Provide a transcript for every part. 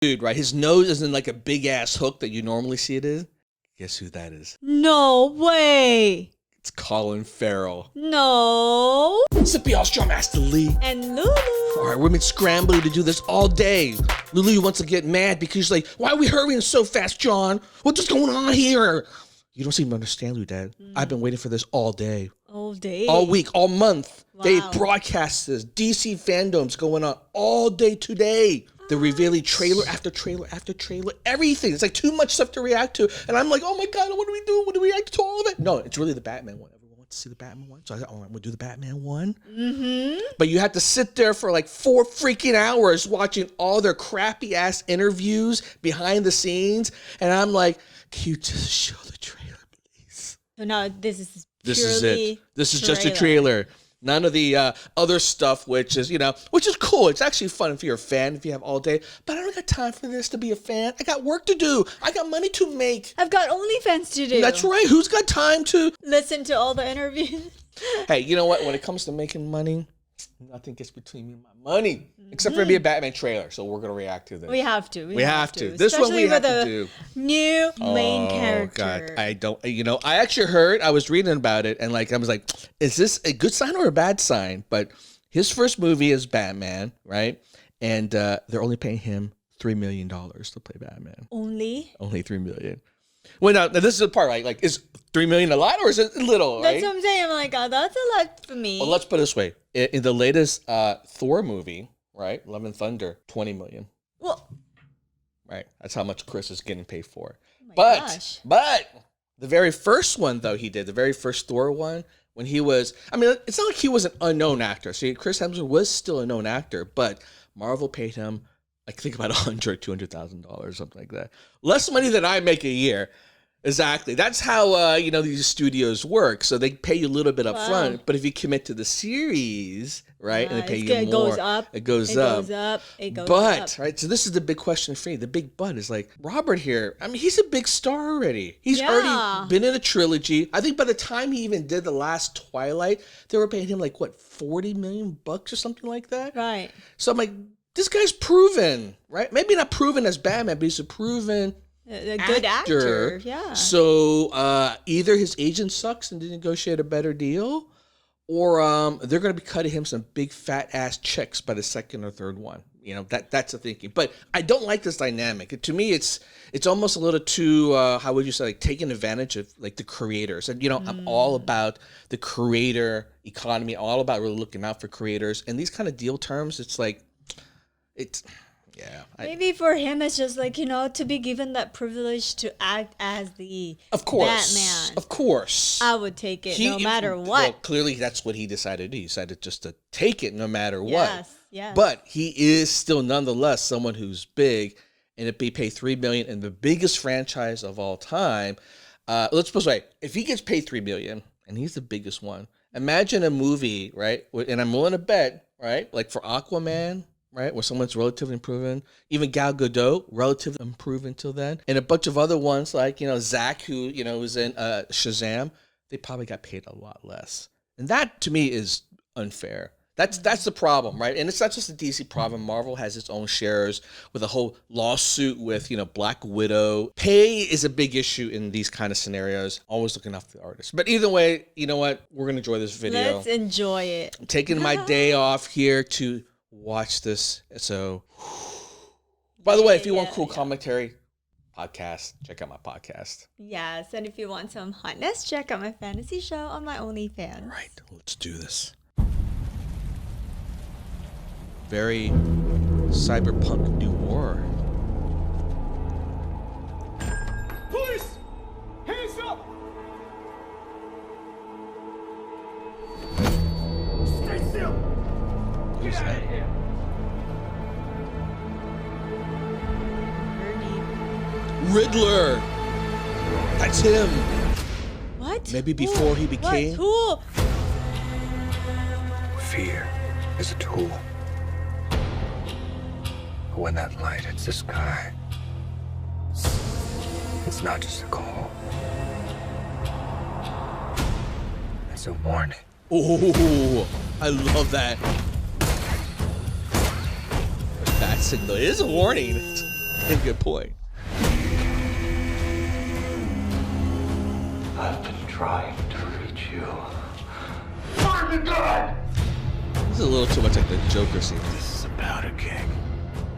dude, right? His nose isn't like a big ass hook that you normally see it is. Guess who that is? No way. It's Colin Farrell. No. Sippy All-Star Master Lee. And Lulu. All right, we've been scrambling to do this all day. Lulu wants to get mad because she's like, why are we hurrying so fast, John? What's going on here? You don't seem to understand, Lou, Dad. I've been waiting for this all day. All day? All week, all month. Wow. They broadcast this. DC fandom's going on all day today. They're revealing trailer after trailer after trailer. Everything. It's like too much stuff to react to. And I'm like, oh my God, what do we do? What do we react to all of it? No, it's really the Batman one. Everyone wants to see the Batman one. So I said, all right, I'm going to do the Batman one. Mm-hmm. But you have to sit there for like 4 freaking hours watching all their crappy ass interviews behind the scenes. And I'm like, can you just show the trailer, please? So now this is This is it. This is just a trailer. trailer. None of the other stuff, which is cool. It's actually fun if you're a fan, if you have all day. But I don't got time for this to be a fan. I got work to do. I got money to make. I've got OnlyFans to do. That's right. Who's got time to Listen to all the interviews. Hey, you know what? When it comes to making money, nothing gets between me and my money. Except for it be a Batman trailer. So we're going to react to this. We have to. We have to. This one we have to do. New main character. God, I don't, I actually heard, I was reading about it and I was like, is this a good sign or a bad sign? But his first movie is Batman, right? And they're only paying him $3 million to play Batman. Only $3 million. Well, now this is the part, right? Like, is $3 million a lot or is it little, right? That's what I'm saying. I'm like, oh, that's a lot for me. Well, let's put it this way. In the latest Thor movie, right? Love and Thunder, $20 million. Well, right. That's how much Chris is getting paid for. oh my But gosh. the very first one, though, the very first Thor one, when he was, it's not like he was an unknown actor. See, Chris Hemsworth was still a known actor, but Marvel paid him, I think about $200,000, something like that. Less money than I make a year. Exactly. That's how, these studios work. So they pay you a little bit up front, but if you commit to the series, right, and they pay you more, it goes up. It goes up. But, right, so this is the big question for me. The big but is like, Robert here, he's a big star already. He's already been in a trilogy. I think by the time he even did the last Twilight, they were paying him like, what, $40 million or something like that? Right. So I'm like, this guy's proven, right? Maybe not proven as Batman, but he's a proven a good actor. Yeah. So either his agent sucks and didn't negotiate a better deal, or they're going to be cutting him some big fat ass checks by the second or third one. That's the thinking. But I don't like this dynamic. To me, it's almost a little too how would you say, like, taking advantage of like the creators. And I'm all about the creator economy, all about really looking out for creators. And these kind of deal terms, it's like. Maybe for him, it's just like, to be given that privilege to act as the Batman. Of course. I would take it no matter what. Well, clearly that's what he decided to do. He decided just to take it no matter what. Yes. But he is still nonetheless someone who's big, and if he paid $3 million in the biggest franchise of all time, let's put it this way. If he gets paid $3 million, and he's the biggest one, imagine a movie, right? And I'm willing to bet, right? Like for Aquaman, right, where someone's relatively unproven. Even Gal Gadot, relatively unproven till then. And a bunch of other ones like, Zach, who, was in Shazam. They probably got paid a lot less. And that, to me, is unfair. That's the problem, right? And it's not just a DC problem. Marvel has its own shares with a whole lawsuit with, Black Widow. Pay is a big issue in these kind of scenarios. Always looking after the artist. But either way, you know what? We're going to enjoy this video. Let's enjoy it. I'm taking my day off here to watch this. So, by the way, if you want cool commentary podcast, check out my podcast. Yes, and if you want some hotness, check out my fantasy show on my OnlyFans. All right, let's do this. Very cyberpunk noir. Police! Hands up! Stay still! Who's that? Riddler! That's him! What? Maybe before he became... What? Who? Fear is a tool. But when that light hits the sky, it's not just a call. It's a warning. Oh, I love that. That signal is a warning. Good point. I've been trying to reach you. Find the gun! This is a little too much like the Joker scene. This is a powder keg,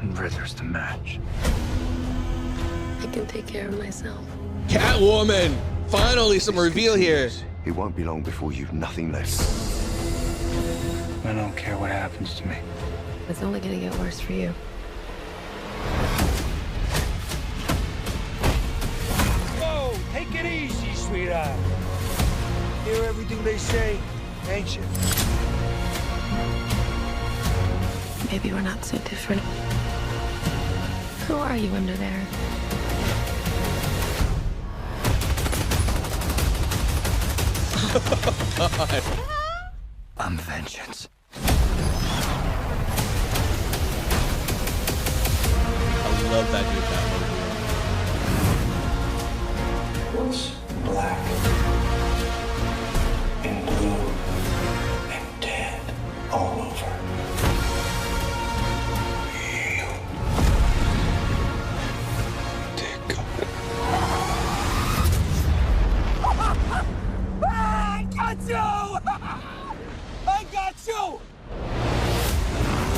and Riddler's the match. I can take care of myself. Catwoman! Finally, some reveal here. It won't be long before you've nothing left. I don't care what happens to me. It's only gonna get worse for you. Whoa, take it easy, sweetheart. Hear everything they say, ain't you? Maybe we're not so different. Who are you under there? I'm vengeance. I love that dude. What's black and blue and dead all over? You. Take it. I got you! I got you!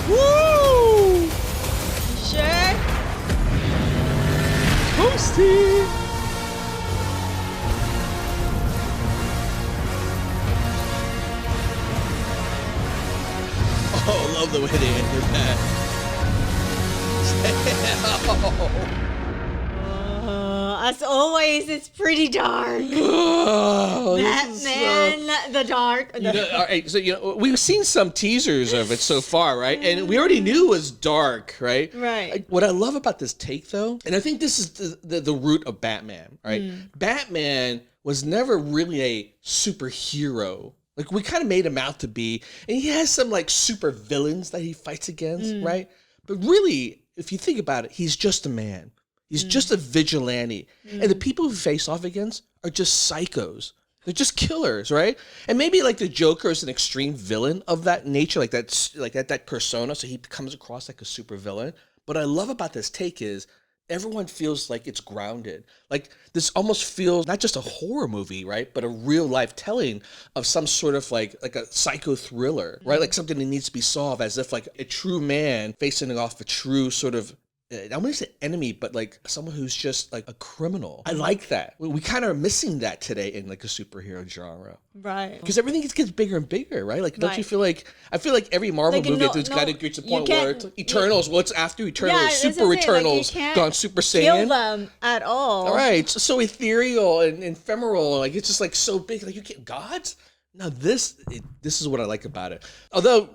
Woo! Sure. Toasty! Oh, love the way they ended that. As always, it's pretty dark. Oh, this is Batman, the dark. You know, all right, so we've seen some teasers of it so far, right? And we already knew it was dark, right? Right. What I love about this take, though, and I think this is the root of Batman, right? Batman was never really a superhero. Like, we kind of made him out to be, and he has some like super villains that he fights against, right? But really, if you think about it, he's just a man. He's just a vigilante. And the people who face off against are just psychos. They're just killers, right? And maybe like the Joker is an extreme villain of that nature, like that persona, so he comes across like a super villain. But what I love about this take is everyone feels like it's grounded. Like this almost feels not just a horror movie, right? But a real life telling of some sort of like a psycho thriller, right? Like something that needs to be solved, as if like a true man facing off a true sort of, I wouldn't say enemy, but like someone who's just like a criminal. I like that. We kind of are missing that today in like a superhero genre. Right. Because everything gets bigger and bigger, right? Like, don't you Right. feel like, I feel like every Marvel Like, movie no, has got to get to the you point where can't- it's Eternals, what's after Eternals? Yeah, that's Super the thing, like, you Eternals can't gone Super Kill Saiyan. them at all. All right, so ethereal and ephemeral, like it's just like so big. Like you can't gods. Now this is what I like about it. Although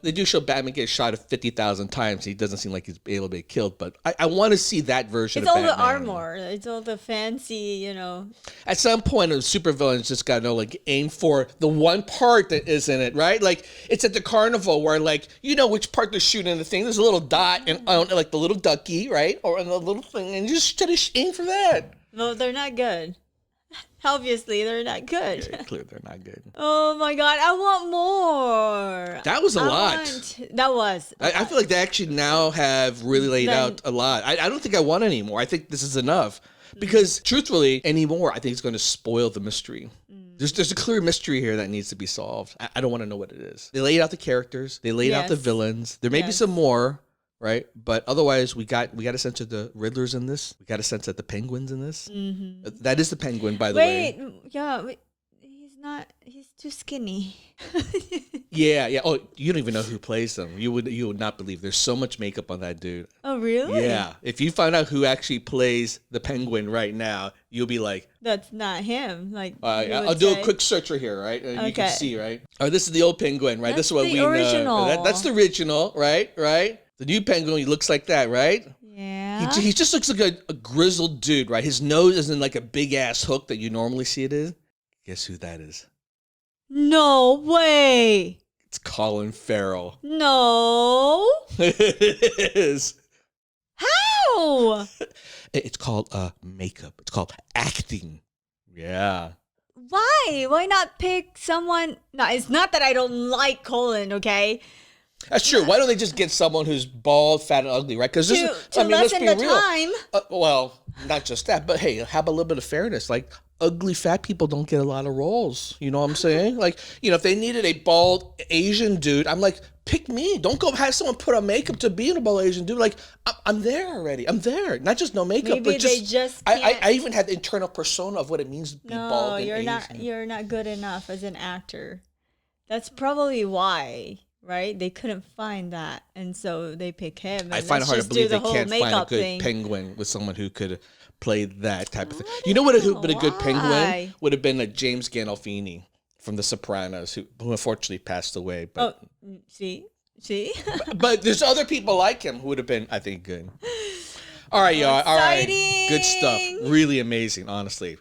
they do show Batman get shot 50,000 times, he doesn't seem like he's able to get killed. But I want to see that version. It's of all Batman. the armor. It's all the fancy, At some point, a supervillain's just got to like aim for the one part that is in it, right? Like it's at the carnival where like which part they're shooting the thing. There's a little dot and like the little ducky, right, or the little thing, and you just try to aim for that. No, they're not good. Obviously, they're not good. Yeah, clearly, they're not good. Oh my god, I want more. That was a lot. That was. I feel like they actually now have really laid out a lot. I don't think I want any more. I think this is enough. Because truthfully, any more, I think it's going to spoil the mystery. There's a clear mystery here that needs to be solved. I don't want to know what it is. They laid out the characters. They laid out the Yes. villains. There may be some more, right? But otherwise, we got a sense of the Riddlers in this. We got a sense of the Penguins in this. That is the Penguin, by the way. Wait, he's not. He's too skinny. Yeah. Oh, you don't even know who plays them. You would not believe. There's so much makeup on that dude. Oh really? Yeah. If you find out who actually plays the Penguin right now, you'll be like, That's not him. Like I'll do a quick search right here, right? You can Okay. see, right? Oh, this is the old Penguin, right? This is what That's we the know. original. That's the original, right? Right? The new Penguin, he looks like that, right? Yeah. He just looks like a grizzled dude, right? His nose isn't like a big ass hook that you normally see it is. Guess who that is? No way. It's Colin Farrell. No. It is. How? It's called makeup. It's called acting. Yeah. Why? Why not pick someone? No, it's not that I don't like Colin, okay? That's true. Why don't they just get someone who's bald, fat, and ugly, right? Because to lessen the time. Well, not just that, but hey, have a little bit of fairness. Like, ugly fat people don't get a lot of roles. You know what I'm saying? Like, if they needed a bald Asian dude, I'm like, pick me. Don't go have someone put on makeup to be a bald Asian dude. Like, I'm there already. I'm there. Not just no makeup, Maybe but just, they just can't. I even had the internal persona of what it means to be bald and Asian. You're not good enough as an actor. That's probably why, right? They couldn't find that, and so they pick him. And I find it hard to believe they can't find a good thing. penguin with someone who could play that type of thing. You know what would have been a good penguin? Would have been like James Gandolfini from The Sopranos, who unfortunately passed away. But, see. but there's other people like him who would have been, I think, good. All right, y'all. All right. Good stuff. Really amazing, honestly.